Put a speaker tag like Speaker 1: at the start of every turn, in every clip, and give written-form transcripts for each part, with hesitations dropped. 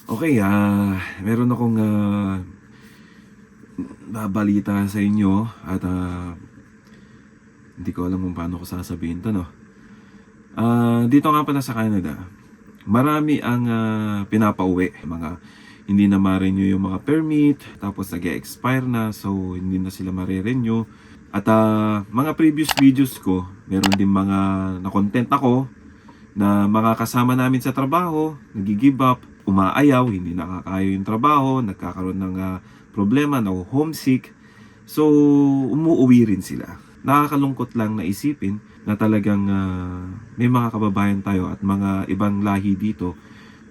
Speaker 1: Okay, meron akong babalita sa inyo at hindi ko alam kung paano ko sasabihin to, no? Dito nga pala sa Canada, marami ang pinapauwi. Mga hindi na ma-renew yung mga permit, tapos nag-expire na, so hindi na sila ma-renew. At mga previous videos ko, meron din mga na-content ako na mga kasama namin sa trabaho, nag-give up, umaayaw, hindi nakakaya yung trabaho, nagkakaroon ng problema, na homesick. So, umuuwi rin sila. Nakakalungkot lang na isipin na talagang may mga kababayan tayo at mga ibang lahi dito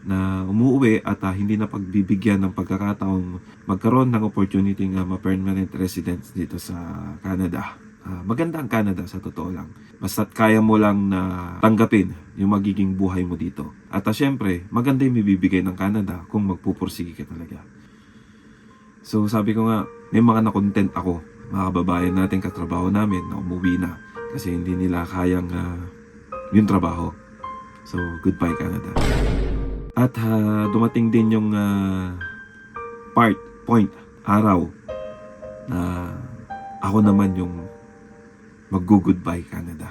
Speaker 1: na umuwi at hindi na pagbibigyan ng pagkakataong magkaroon ng opportunity ng ma-permanent residence dito sa Canada. Maganda ang Canada sa totoo lang. Basta't kaya mo lang na tanggapin yung magiging buhay mo dito. At syempre, maganda yung mibibigay ng Canada kung magpupursige ka talaga. So sabi ko nga, may mga na-content ako, mga kababayan natin, katrabaho namin na umuwi na kasi hindi nila kayang yung trabaho. So goodbye Canada. At dumating din yung araw na ako naman yung mag-goodbye Canada.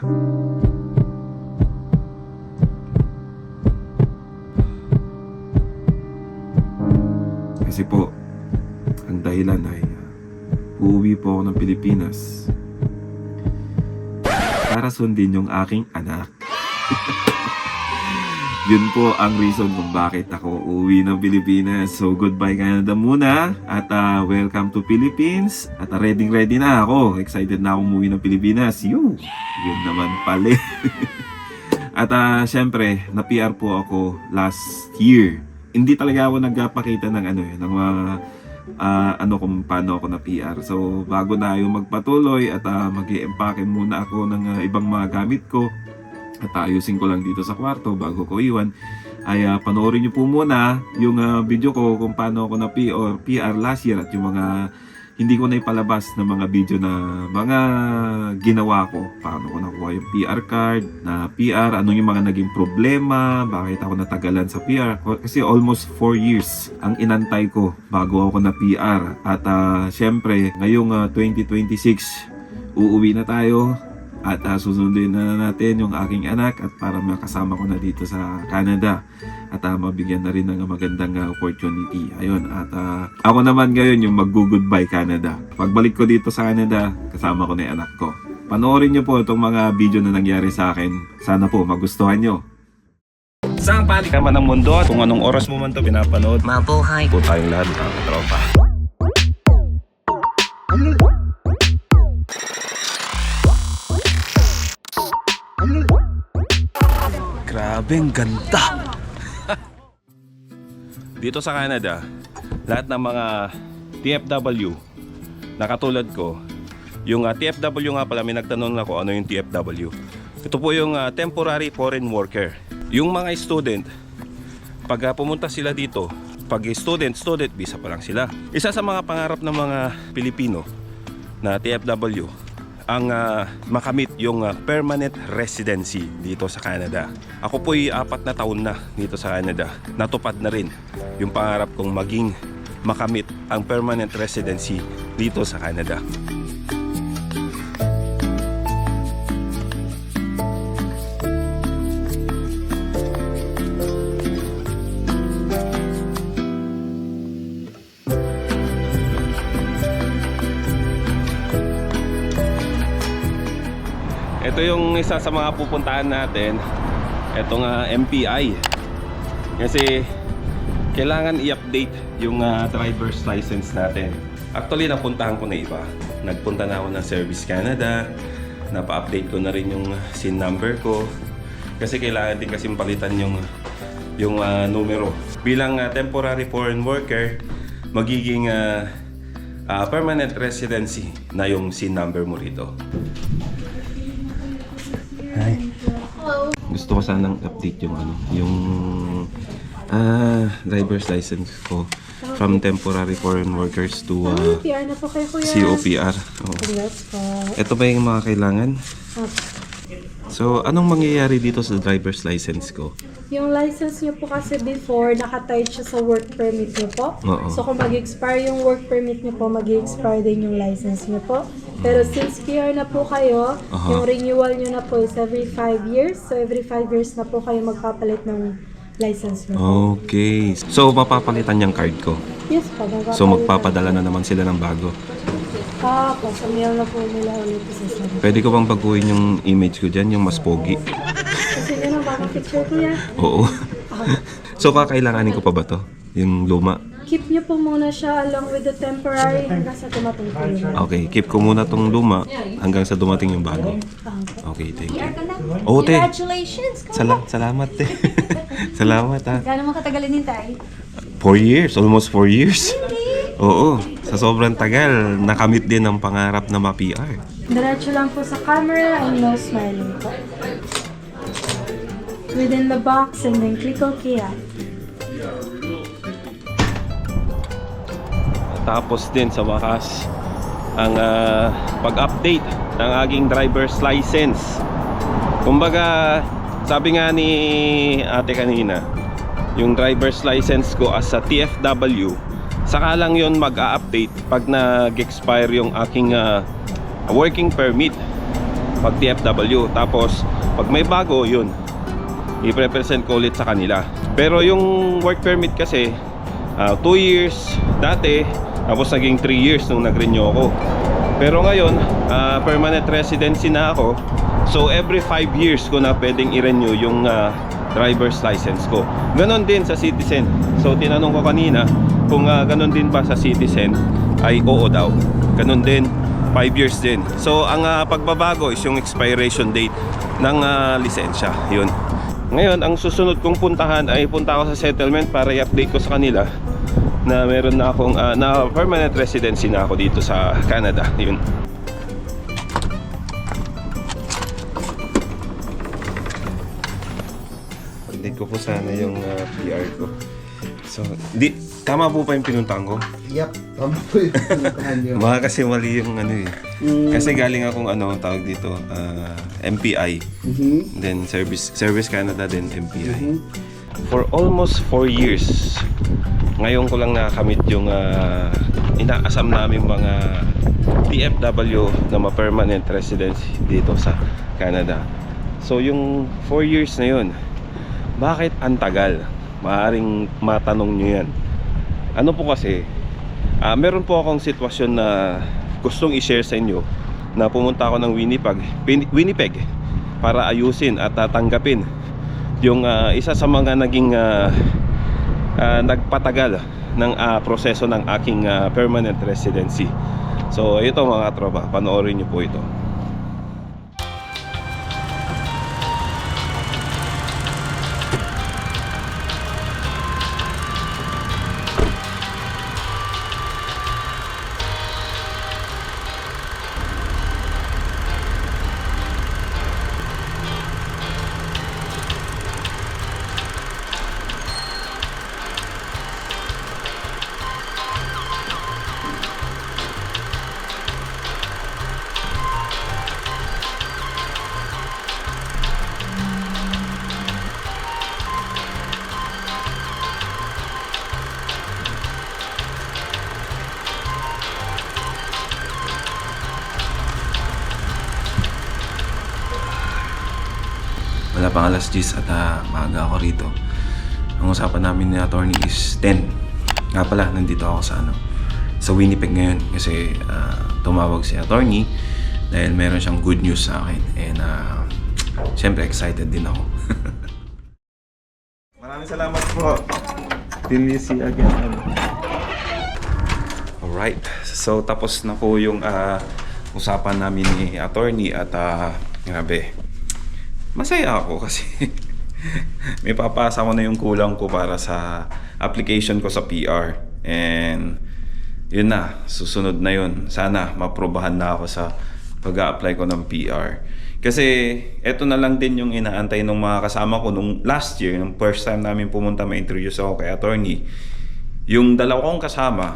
Speaker 1: Kasi po, ang dahilan ay uuwi po ako ng Pilipinas para sundin yung aking anak. Yun po ang reason kung bakit ako uuwi ng Pilipinas. So goodbye Canada muna at welcome to Philippines. At ready na ako. Excited na akong umuwi ng Pilipinas. Yun naman pala. At syempre, na-PR po ako last year. Hindi talaga ako nagpakita ng ng mga kung paano ako na-PR. So bago na yung magpatuloy at mag-i-empake muna ako ng ibang mga gamit ko. At ayusin ko lang dito sa kwarto bago ko iwan, ay panoorin nyo po muna yung video ko kung paano ako na PR last year at yung mga hindi ko na ipalabas na mga video na mga ginawa ko. Paano ko nakuha yung PR card, na PR, ano yung mga naging problema, bakit ako natagalan sa PR. Kasi almost 4 years ang inantay ko bago ako na PR. At syempre, ngayong 2026, uuwi na tayo. At susundin na natin yung aking anak at para makasama ko na dito sa Canada at mabigyan na rin ng magandang opportunity. Ayun, at ako naman ngayon yung mag-goodbye Canada. Pagbalik ko dito sa Canada, kasama ko na yung anak ko. Panoorin nyo po itong mga video na nangyari sa akin. Sana po magustuhan nyo. Saan palik ka man ng mundo at kung anong oras mo man ito pinapanood, mabuhay po tayong lahat ng katropa. Grabeng ganda! Dito sa Canada, lahat ng mga TFW na katulad ko, yung TFW nga pala, may nagtanong ako ano yung TFW. Ito po yung temporary foreign worker. Yung mga student, pag pumunta sila dito, pag student visa pa lang sila. Isa sa mga pangarap ng mga Pilipino na TFW ang makamit yung permanent residency dito sa Canada. Ako po'y 4 na taon na dito sa Canada. Natupad na rin yung pangarap kong makamit ang permanent residency dito sa Canada. Ito yung isa sa mga pupuntahan natin, itong MPI. Kasi kailangan i-update yung driver's license natin. Actually, napuntahan ko na iba. Nagpunta na ako ng Service Canada, napa-update ko na rin yung SIN number ko. Kasi kailangan din kasi palitan yung numero. Bilang temporary foreign worker, magiging permanent residency na yung SIN number mo rito. Hi. Gusto ko sanang update yung driver's license ko from temporary foreign workers to
Speaker 2: PR na po kayo, kuya.
Speaker 1: COPR. Oh.
Speaker 2: Congrats po.
Speaker 1: Ito ba yung mga kailangan? So, anong mangyayari dito sa driver's license ko?
Speaker 2: Yung license niyo po kasi before, nakatied siya sa work permit niyo po.
Speaker 1: Oo.
Speaker 2: So kung mag-expire yung work permit niyo po, mag-expire din yung license niyo po. Pero since PR na po kayo, yung renewal niyo na po is every 5 years. So every 5 years na po kayo magpapalit ng license niyo po.
Speaker 1: Okay. So, mapapalitan yung card ko.
Speaker 2: Yes po, magpapalit.
Speaker 1: So, magpapadala na naman sila ng bago.
Speaker 2: Po, sa mail na po nila ulit isasabi.
Speaker 1: Pwede ko bang baguhin yung image ko dyan, yung mas pogi?
Speaker 2: Kasi yun ang baka picture ko yan.
Speaker 1: Oo. So, kakailanganin ko pa ba to? Yung luma?
Speaker 2: Keep niyo po muna siya along with the temporary hanggang sa dumating po yun.
Speaker 1: Okay, keep ko muna tong luma hanggang sa dumating yung bago. Okay, thank you. Oh, te.
Speaker 3: Congratulations!
Speaker 1: Salamat, te. Salamat, ha.
Speaker 3: Gano'n mo katagal inintay?
Speaker 1: 4 years, almost 4 years. Oo, sa sobrang tagal, nakamit din ang pangarap na ma-PR.
Speaker 2: Diretso lang po sa camera and no smiling po. Within the box and then click OK ah.
Speaker 1: Tapos din sa wakas, ang pag-update ng aking driver's license. Kumbaga, sabi nga ni ate kanina, yung driver's license ko as a TFW, saka lang yun mag-a-update pag nag-expire yung aking working permit pag TFW. Tapos pag may bago, yun i-represent ko ulit sa kanila. Pero yung work permit kasi 2 years dati, tapos naging 3 years nung nag-renew ako. Pero ngayon permanent residency na ako. So every 5 years ko na pwedeng i-renew yung driver's license ko. Ganon din sa citizen. So tinanong ko kanina kung ganon din ba sa citizen, ay oo daw. Ganon din, 5 years din. So ang pagbabago is yung expiration date ng lisensya. Yun. Ngayon, ang susunod kong puntahan ay punta ako sa settlement para i-update ko sa kanila na meron na akong na permanent residency na ako dito sa Canada. Yun. Update ko po sana yung PR ko. So, tama po pa yung pinuntahan ko?
Speaker 4: Yep, tama po yung pinuntahan niyo.
Speaker 1: Baka kasi mali yung ano eh. Kasi galing akong tawag dito, MPI. Then Service Canada din MPI. For almost 4 years, ngayon ko lang nakamit yung inaasam namin mga TFW na ma-permanent residence dito sa Canada. So yung 4 years na yun, bakit ang tagal? Maaaring matanong nyo yan. Ano po kasi, meron po akong sitwasyon na gustong i-share sa inyo, na pumunta ako ng Winnipeg para ayusin at tatanggapin yung isa sa mga naging nagpatagal ng proseso ng aking permanent residency. So ito mga tropa, panoorin nyo po ito. Wala pang alas 10 at maaga ako rito. Ang usapan namin ni attorney is 10. Nga pala, nandito ako sa Winnipeg ngayon kasi tumawag si attorney dahil meron siyang good news sa akin. And syempre excited din ako. Maraming salamat po. Till you see again. Alright, so tapos na po yung usapan namin ni attorney at grabe. Masaya ako kasi may papasa ko na yung kulang ko para sa application ko sa PR. And yun na, susunod na yun. Sana maprobahan na ako sa pag-a-apply ko ng PR. Kasi eto na lang din yung inaantay ng mga kasama ko nung last year, nung first time namin pumunta ma-introduce ako kay attorney. Yung dalawa kong kasama,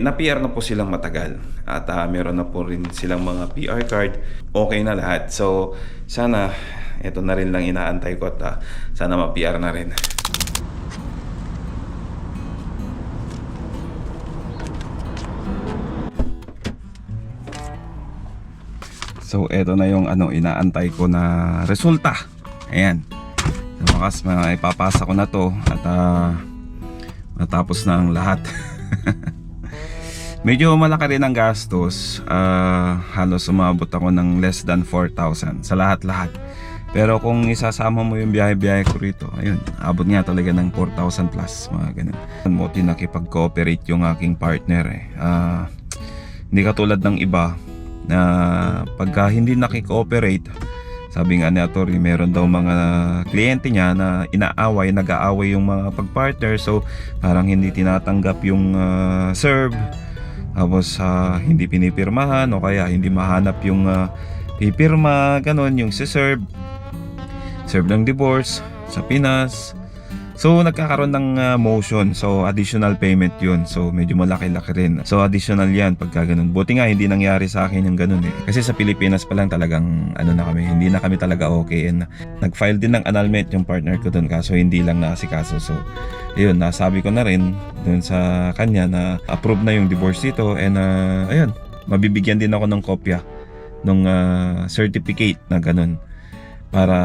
Speaker 1: na-PR na po silang matagal. At meron na po rin silang mga PR card. Okay na lahat. So, sana, ito na rin lang inaantay ko at sana ma-PR na rin. So, ito na yung inaantay ko na resulta. Ayan. Sa wakas, ipapasa ko na to at natapos na ang lahat. Medyo malaki rin ang gastos. Halos umabot ako ng less than 4,000 sa lahat-lahat. Pero kung isasama mo yung biyahe-biyahe ko rito, ayun, abot nga talaga ng 4,000 plus, mga ganun. Muti nakipag-cooperate yung aking partner hindi katulad ng iba na pagka hindi nakikooperate, sabi nga ni Atty, meron daw mga kliyente niya na inaaway, nag-aaway yung mga pag-partner. So parang hindi tinatanggap yung serve, tapos hindi pinipirmahan o kaya hindi mahanap yung pipirma, ganon, yung si-serve ng divorce sa Pinas. So nagkakaroon ng motion, so additional payment yun. So medyo malaki-laki rin. So additional yan pagka ganun. Buti nga hindi nangyari sa akin yung ganun Kasi sa Pilipinas pa lang talagang na kami, hindi na kami talaga okay. And nag-file din ng annulment yung partner ko dun, kaso hindi lang naasikaso. So yun, nasabi ko na rin dun sa kanya na approve na yung divorce dito. And ayun, mabibigyan din ako ng kopya ng certificate na ganun, para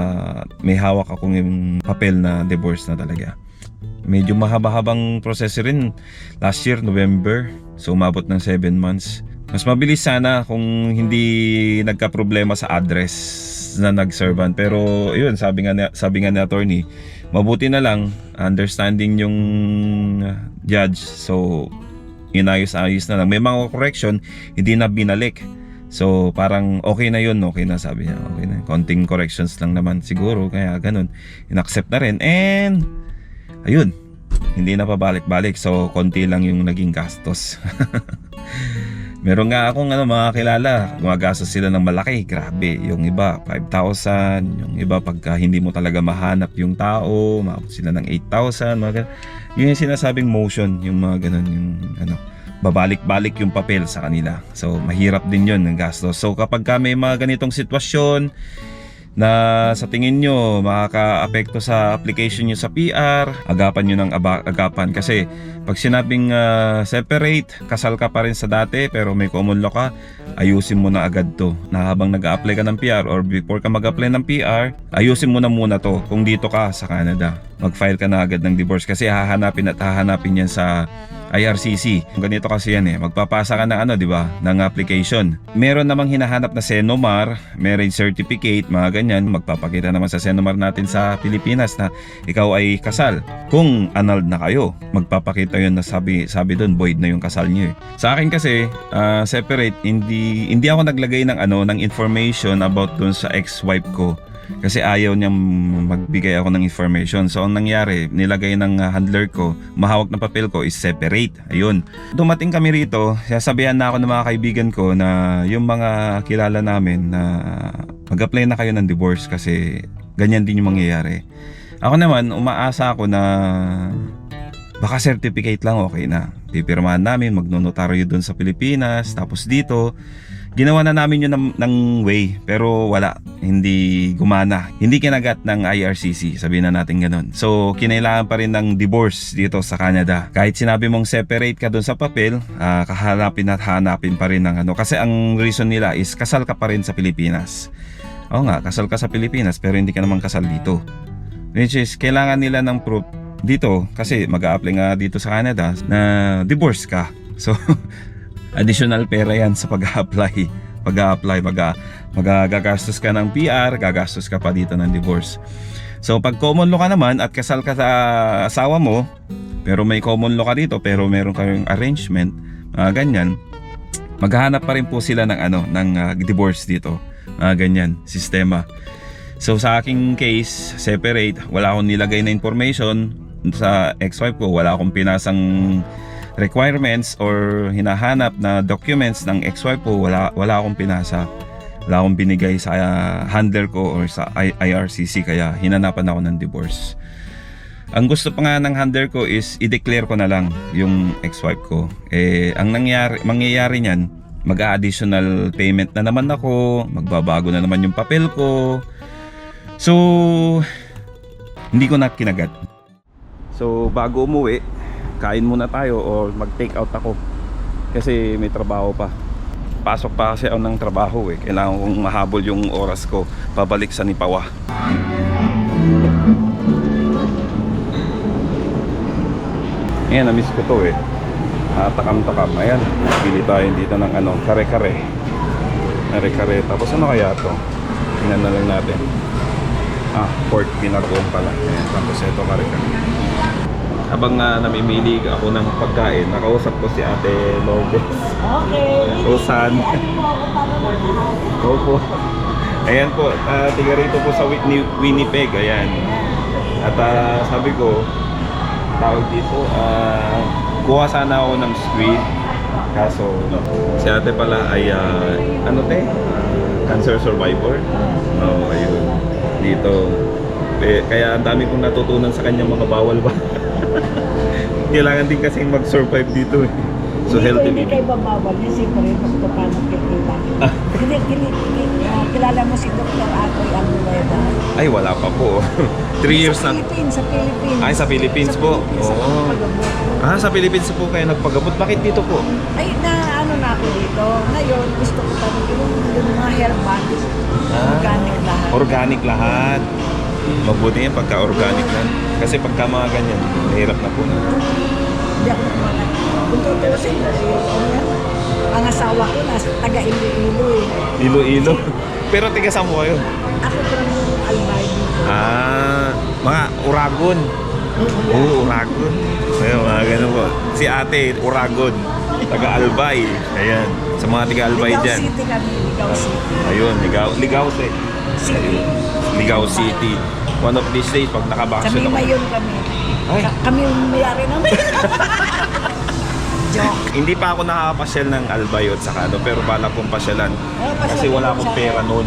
Speaker 1: may hawak akong yung papel na divorce na talaga. Medyo mahaba-habang proseso rin. Last year, November. So umabot ng 7 months. Mas mabilis sana kung hindi nagka-problema sa address na nag-servan. Pero yun, sabi nga ni attorney, mabuti na lang, understanding yung judge. So inayos-ayos na lang. May mga correction, hindi na binalik. So parang okay na yun, okay na, sabi niya, okay na. Konting corrections lang naman siguro, kaya ganun, inaccept na rin. And ayun, hindi na pabalik-balik. So konti lang yung naging gastos. Meron nga akong mga kilala, gumagastos sila ng malaki, grabe. Yung iba 5,000, yung iba pagka hindi mo talaga mahanap yung tao, maabot sila ng 8,000, mga ganun. Yun yung sinasabing motion, yung mga ganun, yung babalik-balik yung papel sa kanila. So mahirap din yun ng gastos. So kapag may mga ganitong sitwasyon na sa tingin nyo makaka-apekto sa application nyo sa PR, agapan nyo ng agapan. Kasi pag sinabing separate, kasal ka pa rin sa dati pero may common law ka, ayusin mo na agad to na habang nag-a-apply ka ng PR or before ka mag-apply ng PR, ayusin mo na muna to. Kung dito ka sa Canada, mag-file ka na agad ng divorce kasi hahanapin yan sa IRCC. Ganito kasi yan magpapasa ka ng di ba, ng application. Meron namang hinahanap na Senomar, marriage certificate, mga ganyan. Magpapakita naman sa Senomar natin sa Pilipinas na ikaw ay kasal. Kung annulled na kayo, magpapakita yun na sabi doon void na yung kasal niyo. Sa akin kasi separate, hindi ako naglagay ng ng information about doon sa ex-wife ko. Kasi ayaw niyang magbigay ako ng information. So ang nangyari, nilagay ng handler ko, mahawak na papel ko is separate. Ayun. Dumating kami rito, sasabihan na ako ng mga kaibigan ko na yung mga kilala namin na mag-apply na kayo ng divorce kasi ganyan din yung mangyayari. Ako naman, umaasa ako na baka certificate lang okay na. Pipirmahan namin, magnonotaryo doon sa Pilipinas, tapos dito ginawa na namin yun ng way, pero wala, hindi gumana, hindi kinagat ng IRCC, sabihin na natin ganun. So kinailangan pa rin ng divorce dito sa Canada. Kahit sinabi mong separate ka dun sa papel, kahanapin at hanapin pa rin ng kasi ang reason nila is kasal ka pa rin sa Pilipinas. Oo nga, kasal ka sa Pilipinas pero hindi ka naman kasal dito, which is kailangan nila ng proof dito kasi mag-a-apply nga dito sa Canada na divorce ka. So additional pera yan sa pag-a-apply. Magagastos ka ng PR, gagastos ka pa dito ng divorce. So pag common law ka naman at kasal ka sa asawa mo, pero may common law ka dito, pero meron kayong arrangement, ganyan, maghahanap pa rin po sila ng divorce dito. Ganyan, sistema. So sa aking case, separate, wala akong nilagay na information sa ex-wife ko, wala akong pinasang requirements or hinahanap na documents ng ex-wife ko, wala akong pinasa, wala akong binigay sa handler ko or sa IRCC, kaya hinanapan ako ng divorce. Ang gusto pa nga ng handler ko is i-declare ko na lang yung ex-wife ko. Ang mangyayari niyan, mag-additional payment na naman ako, magbabago na naman yung papel ko. So, hindi ko na kinagat. So, bago umuwi, kain muna tayo or mag-take out ako. Kasi may trabaho pa. Pasok pa kasi ako ng trabaho Kailangan kong mahabol yung oras ko pabalik sa Nipawa. Ayan, na-miss ko to takam-takam. Ayan, bili tayo dito ng kare-kare. Kare-kare. Tapos ano kaya to? Tingnan na lang natin. Pork binagoong pala. Ayan, tapos ito kare-kare. Habang namimili ako ng pagkain, nakausap ko si Ate Lourdes.
Speaker 3: Okay.
Speaker 1: Rosan. Opo. Ayan po, tiga rito po sa Winnipeg. Ayan. At sabi ko, tawag dito, kuha sana ako ng squid. Kaso, si ate pala ay, cancer survivor. Ayun. Dito. Kaya ang dami kong natutunan sa kanya, mga bawal ba? Kailangan din kasi mag-survive dito So healthy
Speaker 3: Hindi kayo babawal niya, siyempre, kung paano kikita. Kilala mo si Dr. Atoy Abueda.
Speaker 1: Ay, wala pa po. 3 years na.
Speaker 3: Sa Philippines.
Speaker 1: Ay, sa Philippines po. Oo. Sa Philippines po kayo nagpagabot. Bakit dito po?
Speaker 3: Ay, na ako dito. Ngayon, gusto ko pa yung mga herbal. Organic lahat.
Speaker 1: Organic lahat. Mabuti yan pagka-organic lang. Kasi pagka mga ganyan, mahirap na po.
Speaker 3: Hindi ako naman. Kung tutusin, ang asawa ko na taga Iloilo
Speaker 1: Iloilo. Pero tiga saan mo kayo?
Speaker 3: Ako from Albay dito.
Speaker 1: Mga Uragon. Oo, Uragon. Ayun, mga ganun po. Si ate, Uragon. Taga Albay. Ayan. Sa mga taga Albay
Speaker 3: Ligaw
Speaker 1: dyan.
Speaker 3: City kami, Ligaw City.
Speaker 1: Ayun, Ligaw
Speaker 3: City.
Speaker 1: Ligaw City. One of these days, pag
Speaker 3: Sa
Speaker 1: nakabakasyon ako.
Speaker 3: Mayon kami.
Speaker 1: Ay.
Speaker 3: Kami yung mayari namin. Joke.
Speaker 1: Hindi pa ako nakakapasyal ng Albayot sa pero bala kong pasyalan. Kasi wala akong pera noon.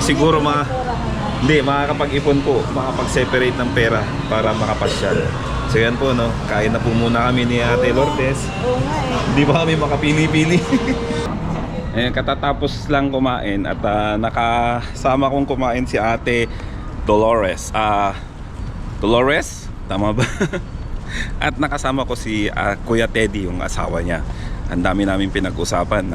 Speaker 1: Siguro makakapag-ipon po, makapag-separate ng pera para makapasyal. So yan po, no? Kain na po muna kami ni Ate Lourdes.
Speaker 3: Oo nga
Speaker 1: Hindi ba kami makapili-pili? Katatapos lang kumain at nakasama kong kumain si Ate Dolores. Dolores? Tama ba? At nakasama ko si Kuya Teddy, yung asawa niya. Ang dami namin pinag-usapan.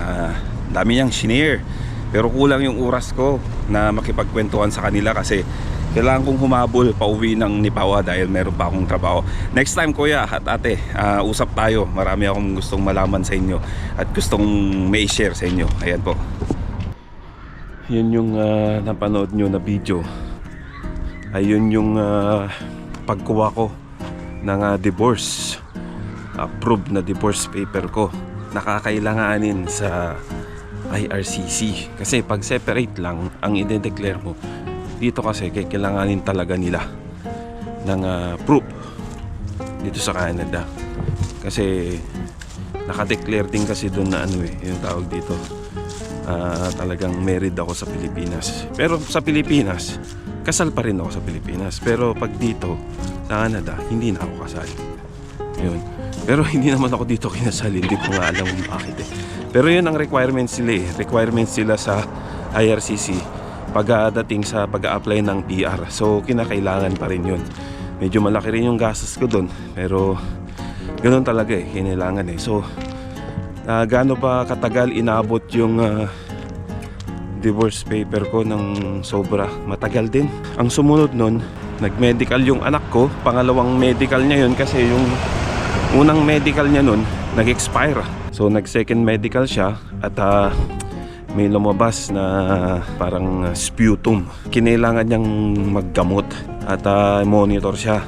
Speaker 1: Dami niyang shinare. Pero kulang yung oras ko na makipagkwentuhan sa kanila kasi kailangan kong humabol pauwi ng Nipawa dahil meron pa akong trabaho. Next time kuya at ate, usap tayo. Marami akong gustong malaman sa inyo at gustong may share sa inyo. Ayan po. Yun yung napanood nyo na video. Ayun yung pagkuha ko ng divorce, approved na divorce paper ko. Nakakailanganin sa IRCC kasi pag separate lang ang i-declare mo dito kasi kailanganin talaga nila ng proof dito sa Canada kasi nakadeclare din kasi doon na yung tawag dito talagang married ako sa Pilipinas. Pero sa Pilipinas kasal pa rin ako sa Pilipinas, pero pag dito sa Canada hindi na ako kasal. Yun. Pero hindi naman ako dito kinasal, hindi ko nga alam kung bakit Pero yun ang requirements sila requirements sila sa IRCC pagdating sa pag-a-apply ng PR. So kinakailangan pa rin yun. Medyo malaki rin yung gastos ko doon, pero ganoon talaga kinailangan So gaano pa katagal inabot yung divorce paper ko ng sobra? Matagal din. Ang sumunod nun, nag-medical yung anak ko. Pangalawang medical niya yun kasi yung unang medical niya nun nag-expire. So nag-second medical siya at may lumabas na parang sputum. Kinailangan niyang maggamot at monitor siya.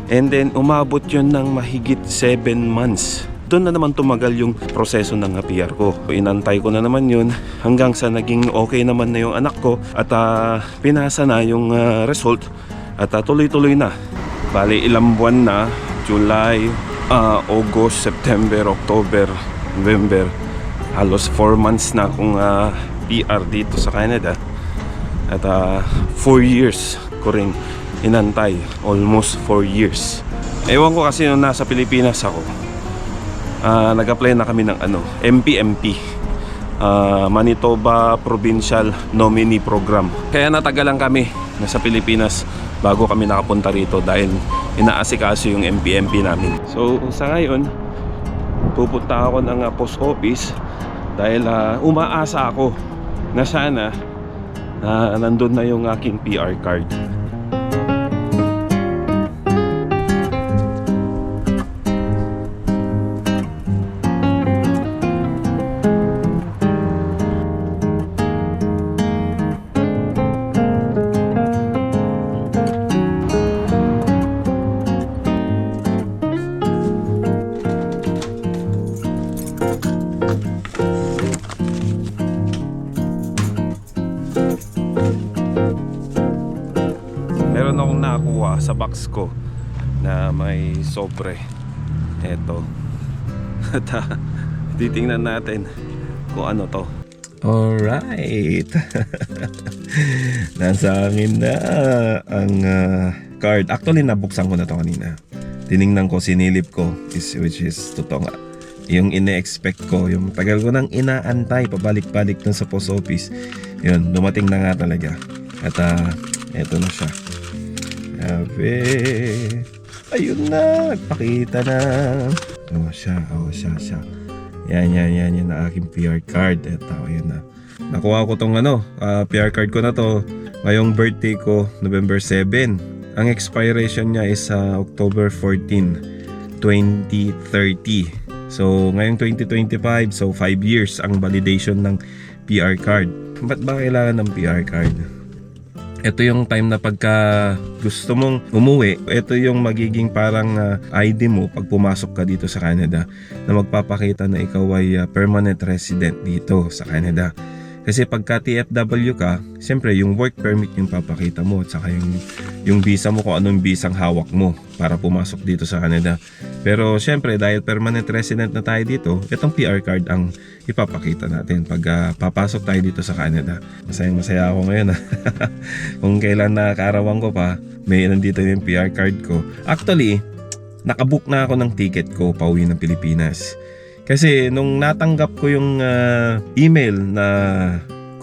Speaker 1: And then umabot yun ng mahigit 7 months. Doon na naman tumagal yung proseso ng PR ko. Inantay ko na naman yun hanggang sa naging okay naman na yung anak ko at pinasa na yung result at tuloy-tuloy na. Bali ilang buwan na, July, August, September, October, November. Halos 4 months na akong PR dito sa Canada. At 4 years ko rin inantay. Almost 4 years. Ewan ko kasi nung nasa Pilipinas ako, nag-apply na kami ng MPMP, Manitoba Provincial Nominee Program. Kaya natagalan kami nasa Pilipinas bago kami nakapunta rito dahil inaasikaso yung MPMP namin. So sa ngayon, pupunta ako ng post office dahil umaasa ako na sana nandun na yung aking PR card. Meron akong nakakuha sa box ko na may sobre. Eto. At titingnan natin kung ano to. Alright. Nasa akin na ang card. Actually, nabuksan ko na to kanina. Tiningnan ko, sinilip ko, which is totoo nga. Yung ine-expect ko, yung tagal ko nang inaantay, pabalik-balik dun sa post office. Yun, dumating na nga talaga. At eto na siya. Sabi, ayun na, nagpakita na. Siya. Yan na aking PR card. Eto, ayun na. Nakuha ko tong PR card ko na to ngayong birthday ko, November 7. Ang expiration niya is October 14, 2030. So, ngayong 2025, so 5 years ang validation ng PR card. Ba't ba kailangan ng PR card? Ito yung time na pagka gusto mong umuwi, ito yung magiging parang ID mo pag pumasok ka dito sa Canada na magpapakita na ikaw ay permanent resident dito sa Canada. Kasi pagka TFW ka, siyempre yung work permit yung papakita mo at saka yung visa mo kung anong visang hawak mo para pumasok dito sa Canada. Pero siyempre dahil permanent resident na tayo dito, itong PR card ang ipapakita natin pag papasok tayo dito sa Canada. Masaya ako ngayon. Kung kailan nakakarawan ko pa, may nandito yung PR card ko. Actually, nakabook na ako ng ticket ko pauwi ng Pilipinas. Kasi nung natanggap ko yung email na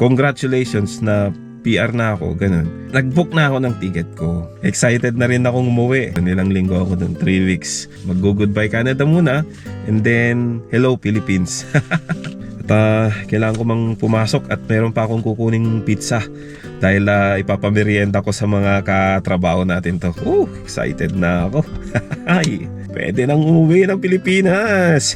Speaker 1: congratulations na PR na ako, ganun. Nag-book na ako ng ticket ko. Excited na rin akong umuwi. Ilang linggo ako dun, 3 weeks. Mag-goodbye Canada muna and then hello Philippines. At kailangan ko mang pumasok at meron pa akong kukuning pizza dahil ipapamerienda ko sa mga katrabaho natin to. Excited na ako. Ay, pwede nang umuwi ng Pilipinas.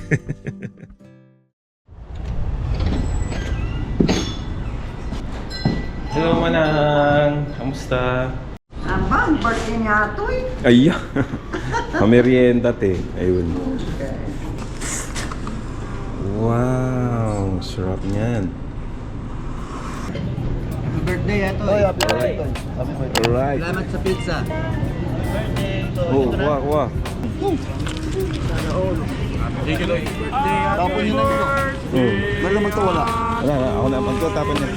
Speaker 1: Hello Manang, kamusta?
Speaker 3: Abang, birthday nga ito eh.
Speaker 1: Ay, pamerienda te. Ayun. Wow, sarap niyan.
Speaker 5: Happy birthday, ito.
Speaker 4: Happy birthday.
Speaker 1: Alright.
Speaker 5: Salamat sa pizza.
Speaker 1: Kuha.
Speaker 4: Tapon nyo na yun. Wala naman to, wala.
Speaker 1: Wala, ako na magto tapon niya.